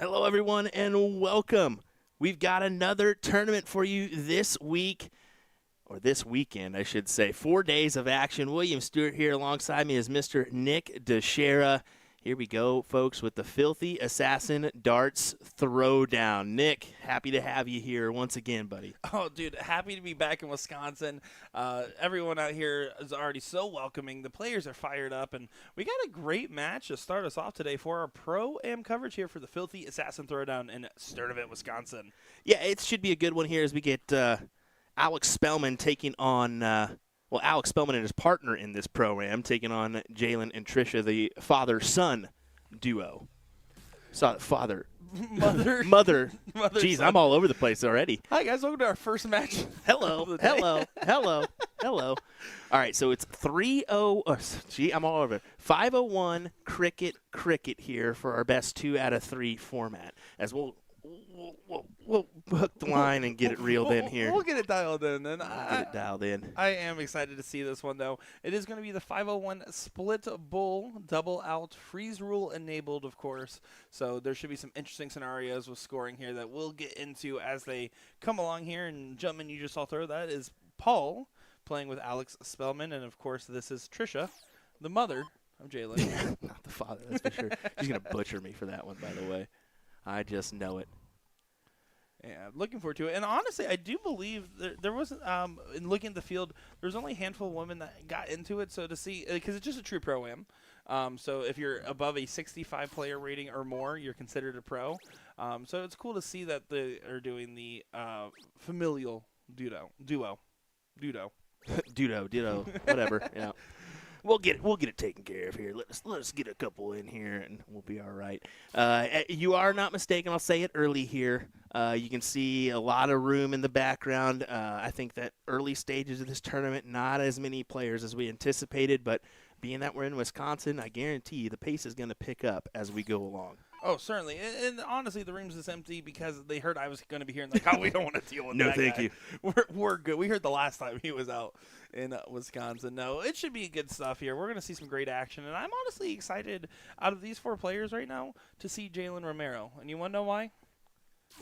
Hello, everyone, and welcome. We've got another tournament for you this week, or this weekend, I should say. 4 days of action. William Stewart here alongside me is Mr. Nick DeShera. Here we go, folks, with the Filthy Assassin Darts Throwdown. Nick, happy to have you here once again, buddy. Oh, dude, happy to be back in Wisconsin. Everyone out here is already so welcoming. The players are fired up, and we got a great match to start us off today for our Pro-Am coverage here for the Filthy Assassin Throwdown in Sturtevant, Wisconsin. Yeah, it should be a good one here as we get Alex Spellman taking on Alex Spellman and his partner in this program taking on Jalen and Trisha, the father-son duo. Father. Mother. Mother. Mother. Jeez, son. I'm all over the place already. Hi, guys. Welcome to our first match. Hello. of the day. Hello. All right, so it's 3-0. I'm all over it. 501 cricket here for our best 2 out of 3 format. As we'll hook the line and get it reeled in here. We'll get it dialed in. And Get it dialed in. I am excited to see this one, though. It is going to be the 501 split bull, double out, freeze rule enabled, of course. So there should be some interesting scenarios with scoring here that we'll get into as they come along here. And gentlemen, you just saw throw that is Paul playing with Alex Spellman. And, of course, this is Trisha, the mother of Jalen. Not the father, that's for sure. She's going to butcher me for that one, by the way. I just know it. Yeah, looking forward to it. And honestly, I do believe there wasn't, in looking at the field, there was only a handful of women that got into it. So to see, because it's just a true Pro-Am. So if you're above a 65 player rating or more, you're considered a pro. So it's cool to see that they are doing the familial duo. Dudo, whatever. Yeah. We'll get it taken care of here. Let's get a couple in here, and we'll be all right. You are not mistaken. I'll say it early here. You can see a lot of room in the background. I think that early stages of this tournament, not as many players as we anticipated, but being that we're in Wisconsin, I guarantee you the pace is going to pick up as we go along. Oh, certainly. And honestly, the room's just empty because they heard I was going to be here and like, oh, we don't want to deal with No, that thank guy. you. We're good. We heard the last time he was out in Wisconsin. No, it should be good stuff here. We're going to see some great action. And I'm honestly excited out of these 4 players right now to see Jalen Romero. And you want to know why?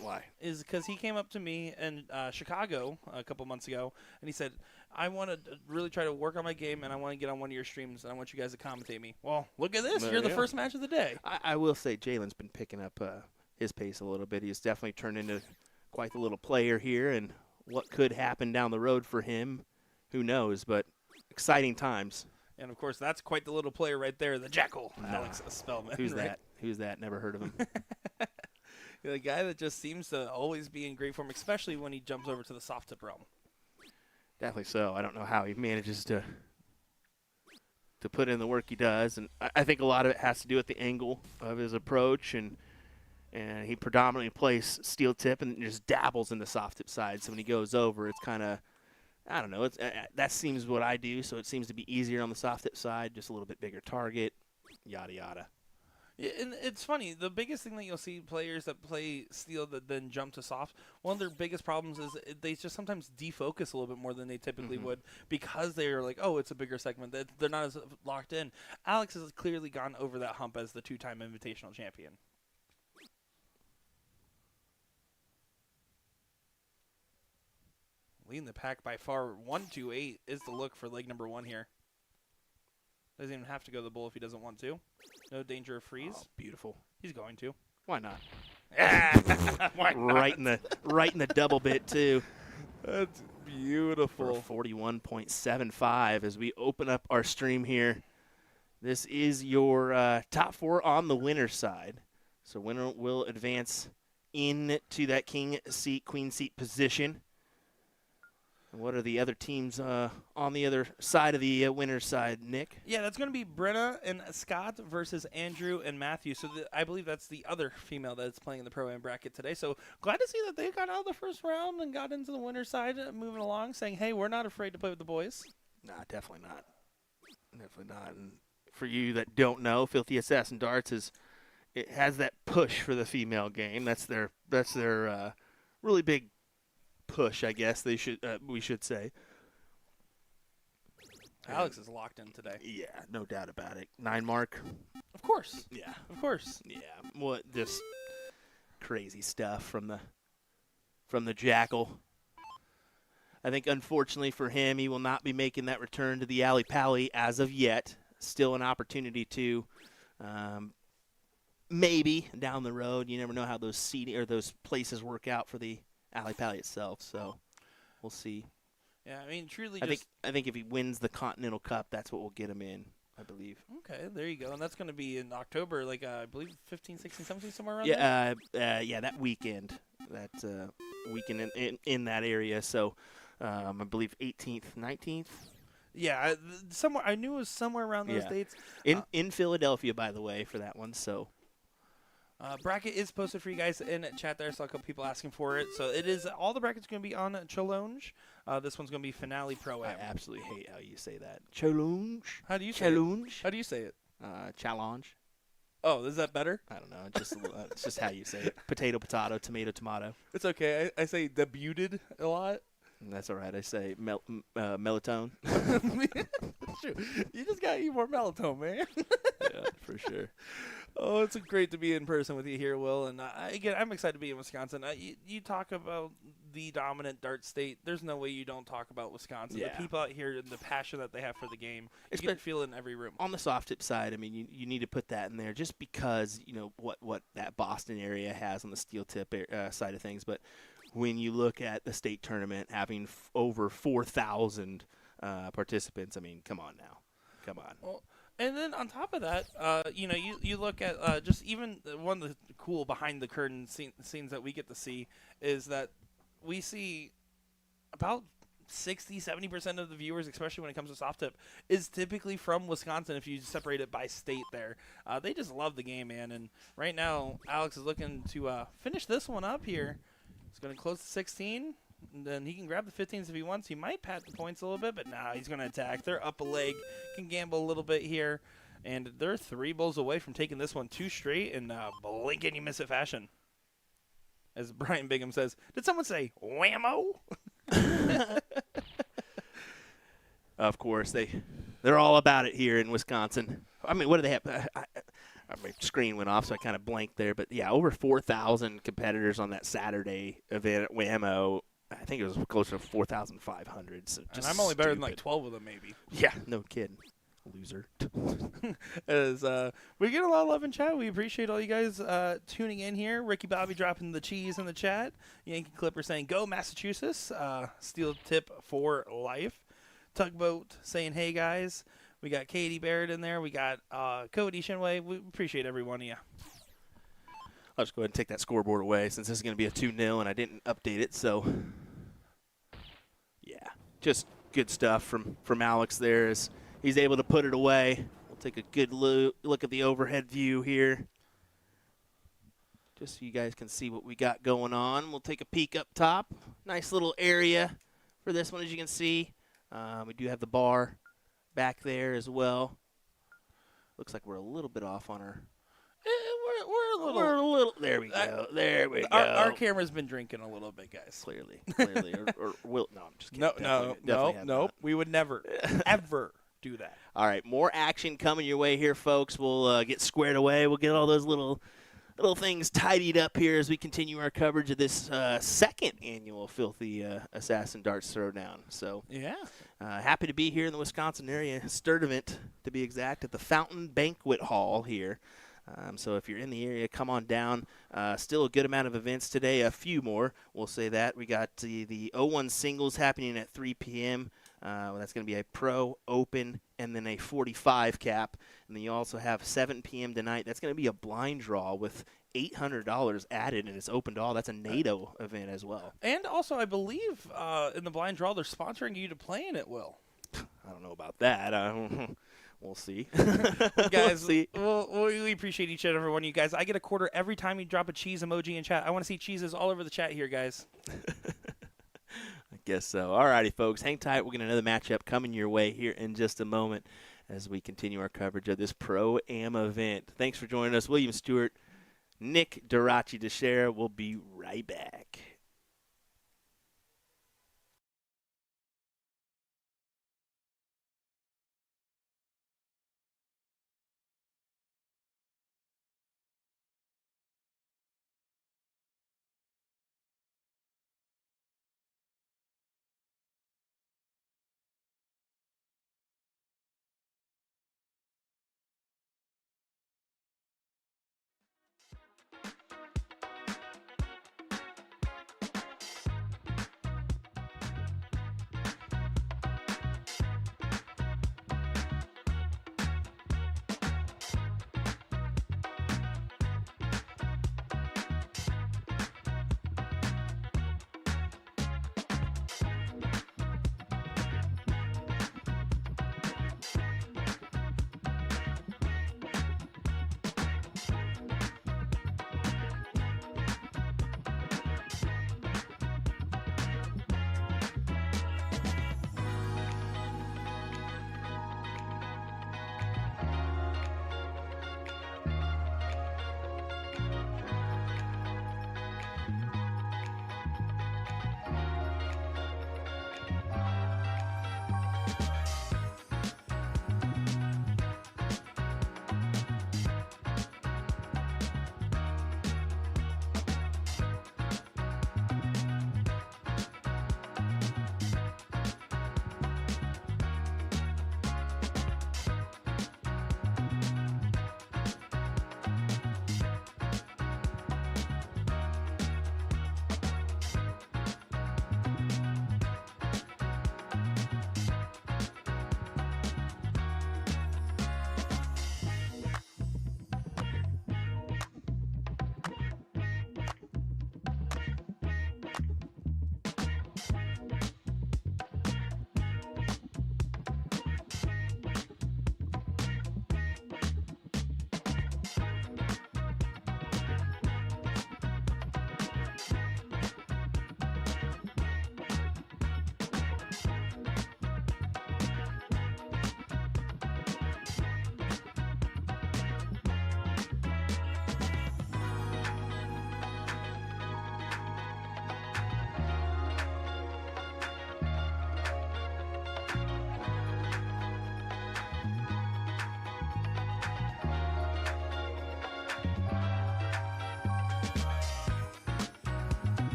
Why? Is because he came up to me in Chicago a couple months ago, and he said, I want to really try to work on my game, and I want to get on one of your streams, and I want you guys to commentate me. Well, look at this. You're the first match of the day. I will say Jalen's been picking up his pace a little bit. He's definitely turned into quite the little player here, and what could happen down the road for him, who knows, but exciting times. And, of course, that's quite the little player right there, the Jackal, Alex Spellman. Who's right? that? Who's that? Never heard of him. The guy that just seems to always be in great form, especially when he jumps over to the soft tip realm. Definitely so. I don't know how he manages to put in the work he does, and I think a lot of it has to do with the angle of his approach, and he predominantly plays steel tip and just dabbles in the soft tip side. So when he goes over, it's kind of, I don't know. It's that seems what I do, so it seems to be easier on the soft tip side, just a little bit bigger target, yada yada. Yeah, and it's funny. The biggest thing that you'll see players that play steel that then jump to soft, one of their biggest problems is they just sometimes defocus a little bit more than they typically would because they are like, oh, it's a bigger segment. They're not as locked in. Alex has clearly gone over that hump as the 2-time invitational champion. Leading the pack by far, 1-2-8 is the look for leg number 1 here. Doesn't even have to go to the bull if he doesn't want to. No danger of freeze. Oh, beautiful. He's going to. Why not? Why not? Right in the double bit too. That's beautiful. For 41.75 as we open up our stream here. This is your top 4 on the winner's side. So winner will advance into that king seat, queen seat position. And what are the other teams on the other side of the winner's side, Nick? Yeah, that's going to be Brenna and Scott versus Andrew and Matthew. So I believe that's the other female that's playing in the Pro-Am bracket today. So glad to see that they got out of the first round and got into the winner's side, moving along, saying, hey, we're not afraid to play with the boys. Nah, definitely not. Definitely not. And for you that don't know, Filthy Assassin Darts it has that push for the female game. That's their really big push, I guess we should say. Alex is locked in today. Yeah, no doubt about it. 9 mark. Of course. Yeah. Of course. Yeah. What crazy stuff from the Jackal. I think, unfortunately for him, he will not be making that return to the Alley Pally as of yet. Still an opportunity to, maybe down the road. You never know how those seating or those places work out for the Alley Pally itself. So we'll see. Yeah, I mean, truly. I think if he wins the Continental Cup, that's what will get him in, I believe. Okay, there you go. And that's going to be in October, like I believe 15, 16, 17, somewhere around there? Yeah, that weekend. That weekend in that area. So I believe 18th, 19th. Yeah, somewhere. I knew it was somewhere around those dates. In Philadelphia, by the way, for that one. So bracket is posted for you guys in chat there. So a couple people asking for it. So it is all the brackets going to be on Challenge. This one's going to be Finale Pro Am. I absolutely hate how you say that. Challenge. How do you say it? Challenge. How do you say it? Challenge. Oh, is that better? I don't know. It's just how you say it. Potato, potato, tomato, tomato. It's okay. I say debuted a lot. That's all right. I say melatonin. Shoot, you just got to eat more melatonin, man. Yeah, for sure. Oh, it's great to be in person with you here, Will. And again, I'm excited to be in Wisconsin. You talk about the dominant dart state. There's no way you don't talk about Wisconsin. Yeah. The people out here and the passion that they have for the game, you can feel it in every room. On the soft tip side, I mean, you need to put that in there just because, you know, what that Boston area has on the steel tip side of things. But when you look at the state tournament having over 4,000 participants, I mean, come on now. Come on. Well, and then on top of that, you look at just even one of the cool behind the curtain scenes that we get to see is that we see about 60-70% of the viewers, especially when it comes to soft tip, is typically from Wisconsin. If you separate it by state, there, they just love the game, man. And right now, Alex is looking to finish this one up here. He's going to close to 16. And then he can grab the 15s if he wants. He might pat the points a little bit, but nah, he's going to attack. They're up a leg, can gamble a little bit here. And they're 3 bowls away from taking this one 2 straight in blink and you miss it fashion. As Brian Bigham says, did someone say whammo? Of course, they're all about it here in Wisconsin. I mean, what do they have? My screen went off, so I kind of blanked there. But, yeah, over 4,000 competitors on that Saturday event at Whammo. I think it was closer to 4,500. So and I'm only better than like 12 of them, maybe. Yeah, no kidding. Loser. As we get a lot of love in chat. We appreciate all you guys tuning in here. Ricky Bobby dropping the cheese in the chat. Yankee Clipper saying, go Massachusetts. Steel tip for life. Tugboat saying, hey, guys. We got Katie Barrett in there. We got Cody Shinway. We appreciate every one of you. I'll just go ahead and take that scoreboard away since this is going to be a 2-0 and I didn't update it. So, yeah, just good stuff from Alex there as he's able to put it away. We'll take a good look at the overhead view here just so you guys can see what we got going on. We'll take a peek up top. Nice little area for this one, as you can see. We do have the bar back there as well. Looks like we're a little bit off on our... We're a little. There we go. There we go. Our camera's been drinking a little bit, guys. Clearly. or will. No, I'm just kidding. No. We would never, ever do that. All right, more action coming your way here, folks. We'll get squared away. We'll get all those little things tidied up here as we continue our coverage of this second annual Filthy Assassin Darts Throwdown. So, yeah, happy to be here in the Wisconsin area, Sturdivant to be exact, at the Fountain Banquet Hall here. So if you're in the area, come on down. Still a good amount of events today, a few more. We'll say that. We got the 01 singles happening at 3 p.m. That's going to be a pro, open, and then a 45 cap. And then you also have 7 p.m. tonight. That's going to be a blind draw with $800 added, and it's open to all. That's a NATO event as well. And also, I believe in the blind draw, they're sponsoring you to play in it, Will. I don't know about that. We'll see. Guys, we appreciate each and every one of you guys. I get a quarter every time you drop a cheese emoji in chat. I want to see cheeses all over the chat here, guys. I guess so. All righty, folks. Hang tight. We're going to another matchup coming your way here in just a moment as we continue our coverage of this Pro-Am event. Thanks for joining us. William Stewart, Nick Durachi DeShera. We'll be right back.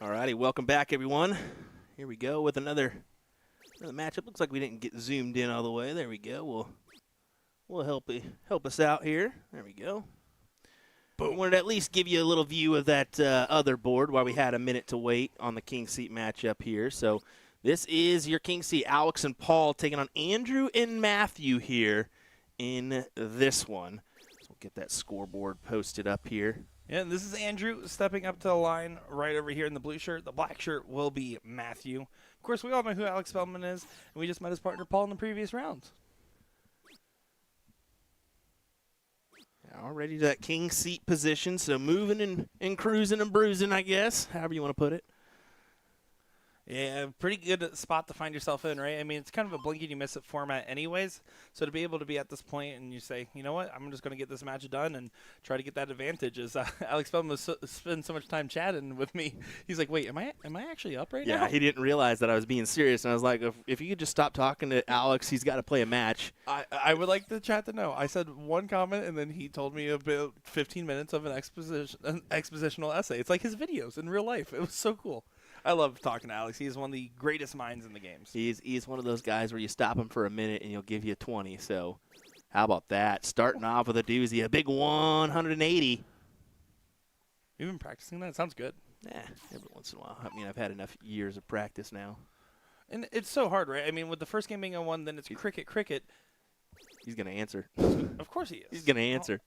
Alrighty, welcome back, everyone. Here we go with another matchup. Looks like we didn't get zoomed in all the way. There we go. We'll help us out here. There we go. Boom. I wanted to at least give you a little view of that other board while we had a minute to wait on the King Seat matchup here. So this is your King Seat, Alex and Paul taking on Andrew and Matthew here in this one. So we'll get that scoreboard posted up here. Yeah, and this is Andrew stepping up to the line right over here in the blue shirt. The black shirt will be Matthew. Of course, we all know who Alex Spellman is, and we just met his partner Paul in the previous round. Already to that King Seat position, so moving and cruising and bruising, I guess, however you want to put it. Yeah, pretty good spot to find yourself in, right? I mean, it's kind of a blink and you miss it format anyways. So to be able to be at this point and you say, you know what, I'm just going to get this match done and try to get that advantage. As Alex Spellman was spending so much time chatting with me, he's like, wait, am I actually up right now? Yeah, he didn't realize that I was being serious, and I was like, if you could just stop talking to Alex, he's got to play a match. I would like the chat to know. I said one comment, and then he told me about 15 minutes of an expositional essay. It's like his videos in real life. It was so cool. I love talking to Alex. He's one of the greatest minds in the games. He's one of those guys where you stop him for a minute and he'll give you 20. So how about that? Starting off with a doozy, a big 180. You've been practicing that? It sounds good. Yeah, every once in a while. I mean, I've had enough years of practice now. And it's so hard, right? I mean, with the first game being a 1, then it's cricket. He's going to answer. Of course he is. He's going to answer.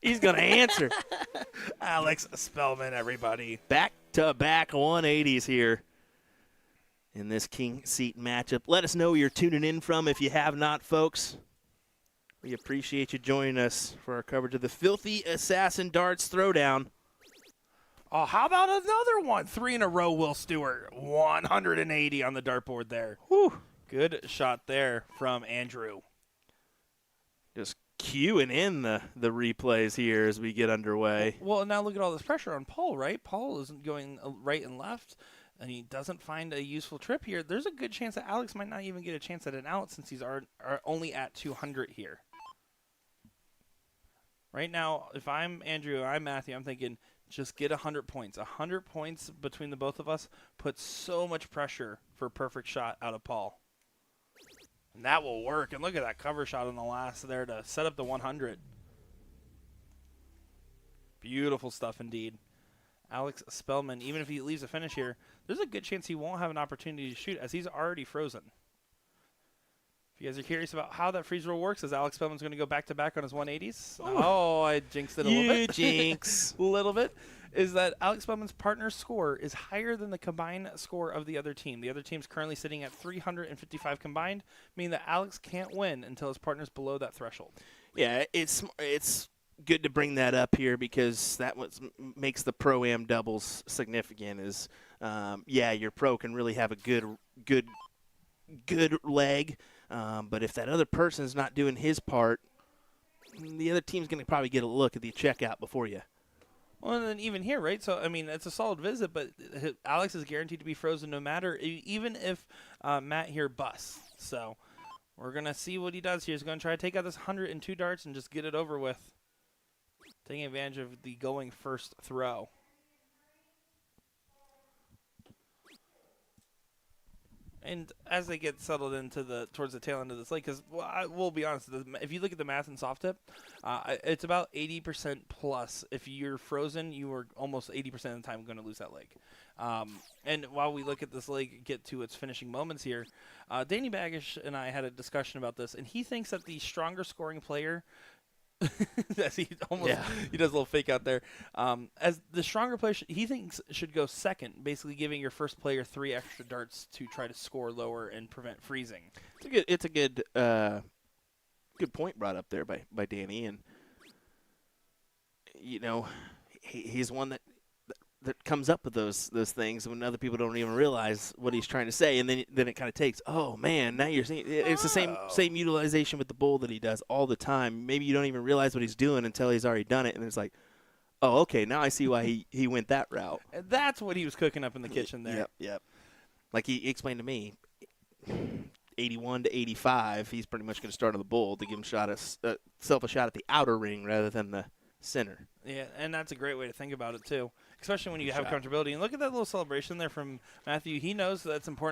He's going to answer. Alex Spellman, everybody. Back-to-back 180s here in this King Seat matchup. Let us know where you're tuning in from if you have not, folks. We appreciate you joining us for our coverage of the Filthy Assassin Darts Throwdown. Oh, how about another one? 3 in a row, Will Stewart. 180 on the dartboard there. Whew. Good shot there from Andrew. Just cueing in the replays here as we get underway. Well, now look at all this pressure on Paul, right? Paul isn't going right and left, and he doesn't find a useful trip here. There's a good chance that Alex might not even get a chance at an out since he's are only at 200 here. Right now, if I'm Andrew, I'm Matthew, I'm thinking just get 100 points. 100 points between the both of us puts so much pressure for a perfect shot out of Paul. And that will work. And look at that cover shot on the last there to set up the 100. Beautiful stuff indeed. Alex Spellman, even if he leaves a finish here, there's a good chance he won't have an opportunity to shoot as he's already frozen. If you guys are curious about how that freeze rule works, as Alex Spellman's going to go back-to-back on his 180s. Oh, I jinxed it a little bit. Jinx. A little bit. Is that Alex Spellman's partner score is higher than the combined score of the other team. The other team's currently sitting at 355 combined, meaning that Alex can't win until his partner's below that threshold. Yeah, it's good to bring that up here because that makes the Pro-Am doubles significant is, your pro can really have a good leg, but if that other person's not doing his part, the other team's going to probably get a look at the checkout before you. Well, and then even here, right? So, I mean, it's a solid visit, but Alex is guaranteed to be frozen no matter, even if Matt here busts. So, we're going to see what he does here. He's going to try to take out this 102 darts and just get it over with, taking advantage of the going first throw. And as they get settled into towards the tail end of this lake, because we'll be honest, if you look at the math in soft tip, it's about 80% plus. If you're frozen, you are almost 80% of the time going to lose that lake. And while we look at this lake get to its finishing moments here, Danny Baggish and I had a discussion about this, and he thinks that the stronger scoring player as he does a little fake out there. As the stronger player, he thinks should go second, basically giving your first player 3 extra darts to try to score lower and prevent freezing. It's a good point brought up there by Danny, and he's one that comes up with those things when other people don't even realize what he's trying to say, and then it kind of takes, oh man, now you're seeing it's the same utilization with the bull that he does all the time. Maybe you don't even realize what he's doing until he's already done it, and it's like, oh, okay, now I see why he went that route. And that's what he was cooking up in the kitchen there. Yep. Like he explained to me, 81 to 85, he's pretty much going to start on the bull to give him self a shot at the outer ring rather than the center. Yeah, and that's a great way to think about it too. especially when you have shot. comfortability. And look at that little celebration there from Matthew. He knows that's important.